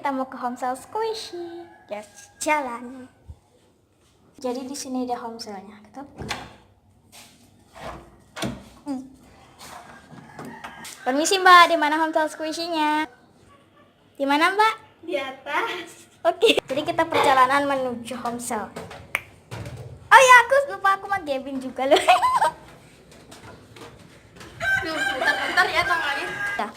kita mau ke Homestyle Squishy. Let's jalan. Jadi di sini ada Homestyle-nya. Kita buka. Permisi Mbak, di mana Homestyle Squishy-nya? Di mana Mbak? Di atas. Oke. Jadi kita perjalanan menuju Homestyle. Oh ya, aku lupa aku sama Gavin juga loh. Tuh, bentar ya tangannya. Ya.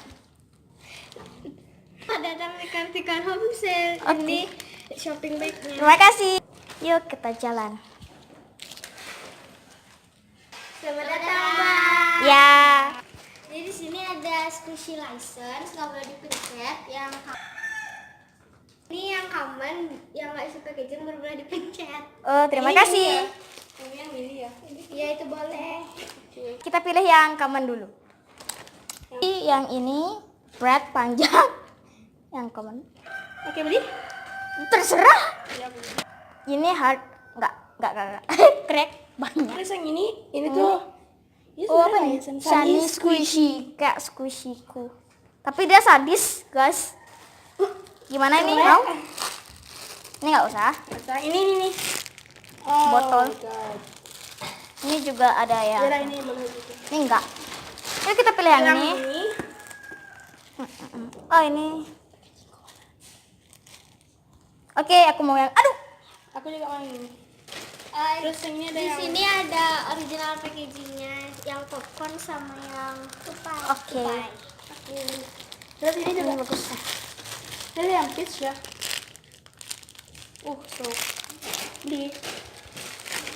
Ada rekan-rekan Homestyle. Oke. Ini shopping bag-nya. Terima kasih. Yuk kita jalan. Selamat datang, Mbak. Ya. Jadi di sini ada squishy license, nggak boleh dipencet. Ini yang common, yang nggak isi packaging baru boleh dipencet. Oh, terima Ini kasih. Ini yang ini ya? Iya, itu boleh. Kita pilih yang common dulu. Yang ini bread panjang. Yang common. Oke, beli? Terserah. Iya, beli. Ini hard. Enggak. Crack banyak. Terus yang ini tuh. Ini Oh, apa sebenarnya nih? Sunny squishy. Kayak squishyku. Tapi dia sadis, guys. Gimana ini? Mau? Ini nggak usah. Ini. Oh, Botol. my God. Ini juga ada ya. Yaudah, ini boleh gitu. Ini enggak. Yuk kita pilih yang ini. Oh, ini. Oke, aku mau yang. Aduh. Aku juga mau ini. Terus yang ini ada Di yang sini ada original packagingnya, yang popcorn sama yang tupai. Oke. Terus ini Ini juga bagus. ada yang peach ya. So beli.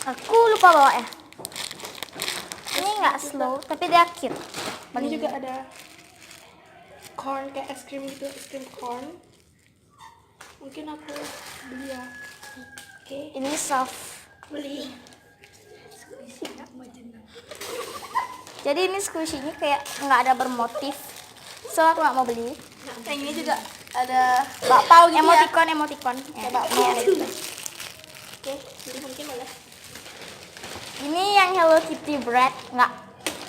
Aku lupa bawa ya. Ini nggak slow, tapi dia cute. Ini juga ada corn kayak es krim gitu, es krim corn. Mungkin aku beli ya. Oke, Ini soft. beli. Jadi ini squishy-nya kayak nggak ada bermotif. So aku nggak mau beli. Yang ini juga ada bakpao gitu ya. Emoticon. Ya, Bakpao. ini ada juga. Oke, beli mungkin boleh. Ini yang Hello Kitty bread nggak.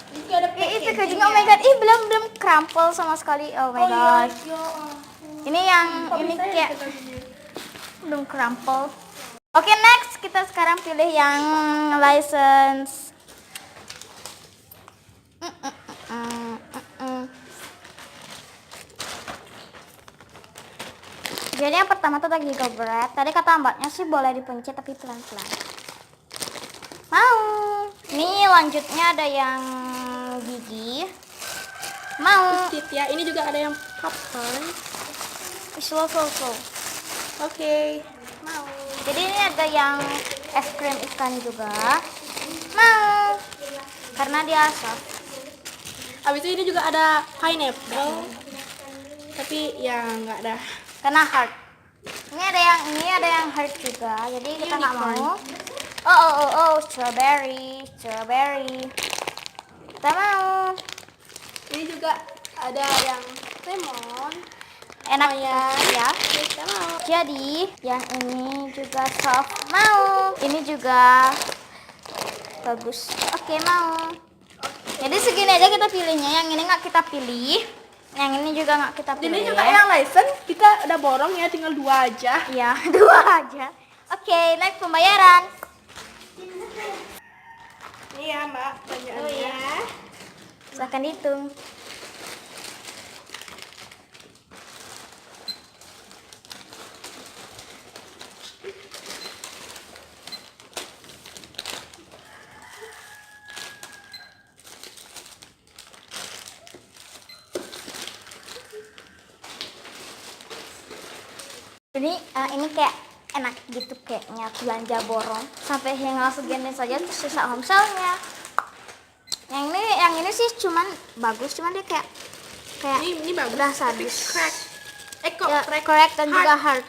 Ini juga ada Itu packaging. Oh my god, belum crumple sama sekali. Oh my god. Ini yang ini kayak belum crumple. Oke, next kita sekarang pilih yang license. Jadi yang pertama tuh lagi Giga bread. Tadi kata mbaknya sih boleh dipencet tapi pelan-pelan. Mau. Nih lanjutnya ada yang gigi. Mau. Biscuit ya. Ini juga ada yang popcorn. Slow. Oke. Mau. Jadi ini ada yang es krim ikan juga. Mau. Karena dia soft. Habis itu ini juga ada pineapple. Tapi ya nggak ada. Karena hard. Ini ada yang hard juga. Jadi kita nggak mau. Unicorn. Oh, strawberry. Kita mau. Ini juga ada yang lemon. Enak Lumayan. ya. Kita mau. Jadi yang ini juga soft. Mau. Ini juga bagus. Oke, mau. Jadi segini aja kita pilihnya. Yang ini nggak kita pilih. Yang ini juga nggak kita pilih. Ini juga yang license kita udah borong ya, tinggal 2 aja. Ya, 2 aja. Oke, next pembayaran. Ini ya Mbak, belanjaannya. Oh ya. Silahkan dihitung. Ini kayak enak gitu kayaknya belanja borong sampai tinggal segini saja terus sisa homestyle-nya. Yang ini sih cuman bagus, cuman dia kayak Ini bagus. udah Tapi sadis. crack. Kok Ya, crack? correct dan Hard. juga hard.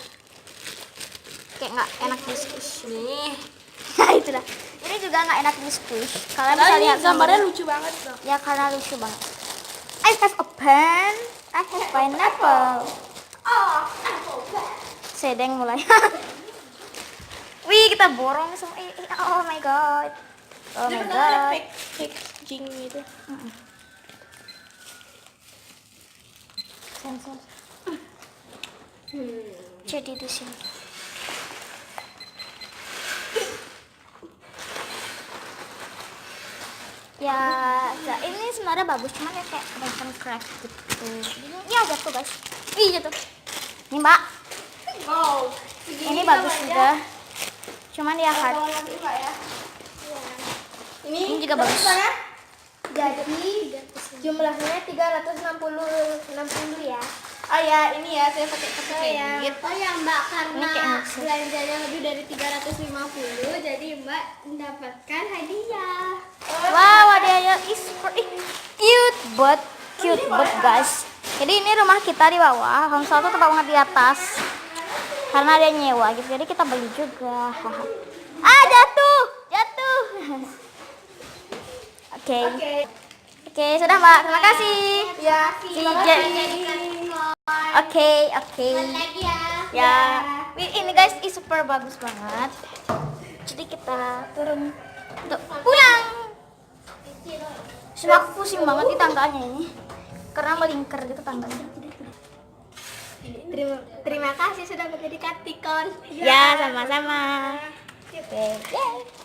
Kayak nggak enak di squish. Nih. Nah itulah. Ini juga nggak enak di squish. Kalian bisa Padahal ini lihat gambarnya sendiri. lucu banget loh. Ya karena lucu banget. I have a pen. I have pineapple. Sedeng mulai. Wih, kita borong semua. Oh my god. Oh my Dia kan ada god. packaging gitu. Sensor. Jadi di sini. Ya, ini sebenarnya bagus, cuman ya kayak kebanyakan crack gitu. Ya jatuh guys. Ih jatuh. Nih mbak, Wow. ini bagus juga. Cuman ya hard. Lagi Kak ya. Ini juga bagus. Jadi jumlahnya 360 ya. Oh ya, ini ya saya pakai kredit. Oh ya Mbak, karena Ini kayak maksud. belanjanya lebih dari 350, jadi Mbak mendapatkan hadiah. Wow, hadiahnya is cute but guys. Jadi ini rumah kita di bawah, Homestay tuh tempat banget di atas. Karena ada nyewa gitu, jadi kita beli juga. Ah jatuh. Oke. Oke, sudah mbak. Terima kasih. Ya, Oke. Lagi ya. Ya, ini guys, ini super bagus banget. Jadi kita turun untuk pulang. Sudah aku pusing banget di tangganya ini, karena melingkar gitu tangganya. Terima kasih sudah menjadi Katikon. Ya, sama-sama. Oke. Yay.